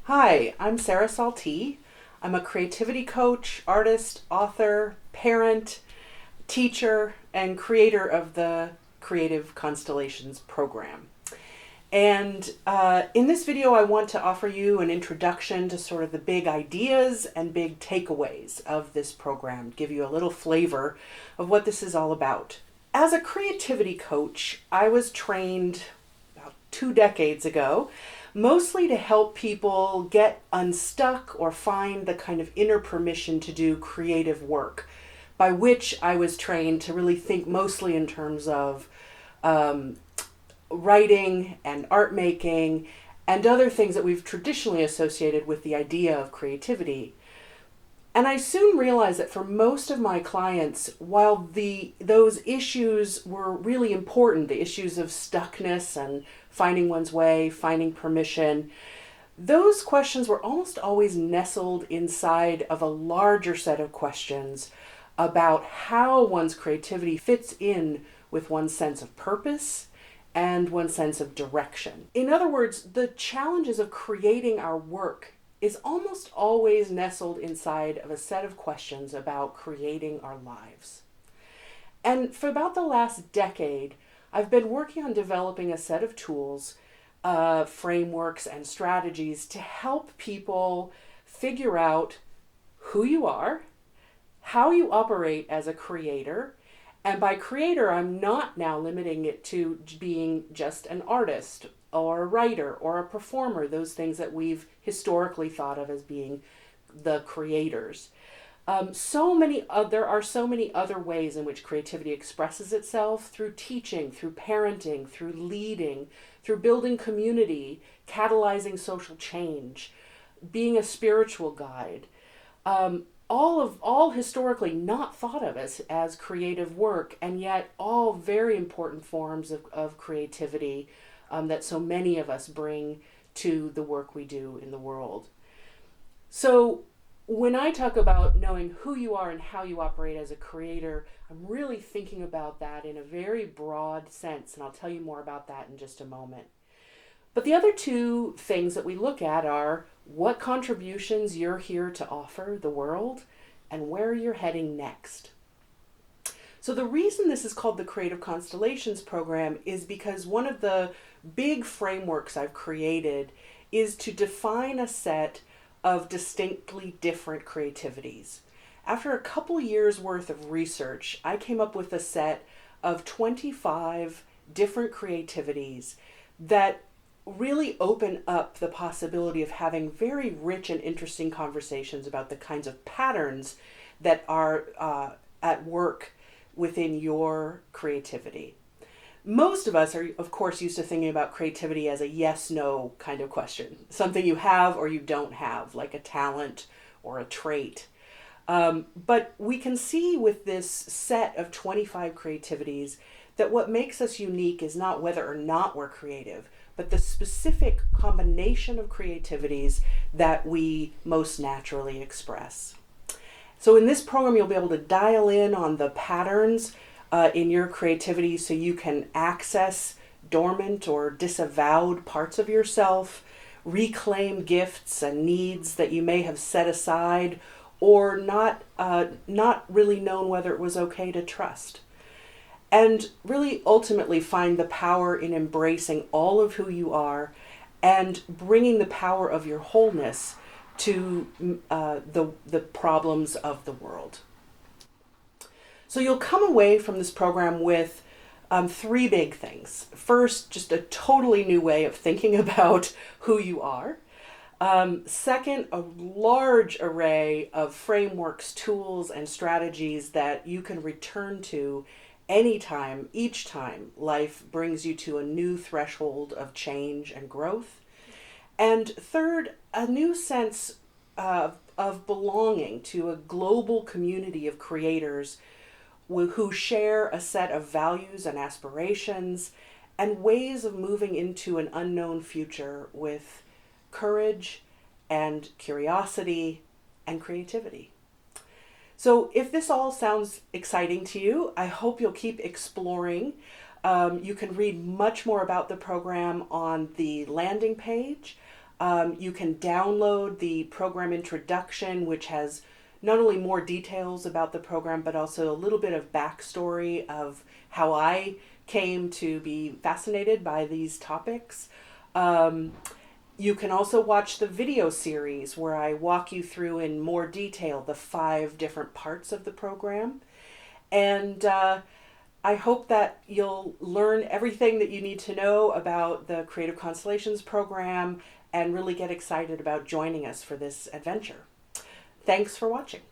Hi, I'm Sara Saltee. I'm a creativity coach, artist, author, parent, teacher, and creator of the Creative Constellations Program. And in this video, I want to offer you an introduction to sort of the big ideas and big takeaways of this program, give you a little flavor of what this is all about. As a creativity coach, I was trained about 2 decades ago, mostly to help people get unstuck or find the kind of inner permission to do creative work, by which I was trained to really think mostly in terms of writing and art making and other things that we've traditionally associated with the idea of creativity. And I soon realized that for most of my clients, while those issues were really important, the issues of stuckness and finding one's way, finding permission, those questions were almost always nestled inside of a larger set of questions about how one's creativity fits in with one's sense of purpose and one's sense of direction. In other words, the challenges of creating our work is almost always nestled inside of a set of questions about creating our lives. And for about the last decade, I've been working on developing a set of tools, frameworks, and strategies to help people figure out who you are, how you operate as a creator. And by creator, I'm not now limiting it to being just an artist or a writer or a performer, those things that we've historically thought of as being the creators. There are so many other ways in which creativity expresses itself: through teaching, through parenting, through leading, through building community, catalyzing social change, being a spiritual guide. All historically not thought of as creative work, and yet all very important forms of creativity that so many of us bring to the work we do in the world. So when I talk about knowing who you are and how you operate as a creator, I'm really thinking about that in a very broad sense, and I'll tell you more about that in just a moment. But the other two things that we look at are what contributions you're here to offer the world and where you're heading next. So the reason this is called the Creative Constellations Program is because one of the big frameworks I've created is to define a set of distinctly different creativities. After a couple years worth of research, I came up with a set of 25 different creativities that really open up the possibility of having very rich and interesting conversations about the kinds of patterns that are at work within your creativity. Most of us are, of course, used to thinking about creativity as a yes-no kind of question, something you have or you don't have, like a talent or a trait. But we can see with this set of 25 creativities that what makes us unique is not whether or not we're creative, but the specific combination of creativities that we most naturally express. So in this program, you'll be able to dial in on the patterns in your creativity so you can access dormant or disavowed parts of yourself, reclaim gifts and needs that you may have set aside or not really known whether it was okay to trust. And really ultimately find the power in embracing all of who you are and bringing the power of your wholeness to the problems of the world. So you'll come away from this program with three big things. First, just a totally new way of thinking about who you are. Second, a large array of frameworks, tools, and strategies that you can return to anytime, each time life brings you to a new threshold of change and growth. And third, a new sense of belonging to a global community of creators who share a set of values and aspirations and ways of moving into an unknown future with courage and curiosity and creativity. So if this all sounds exciting to you, I hope you'll keep exploring. You can read much more about the program on the landing page. You can download the program introduction, which has not only more details about the program, but also a little bit of backstory of how I came to be fascinated by these topics. You can also watch the video series where I walk you through in more detail the 5 different parts of the program. And I hope that you'll learn everything that you need to know about the Creative Constellations program and really get excited about joining us for this adventure. Thanks for watching.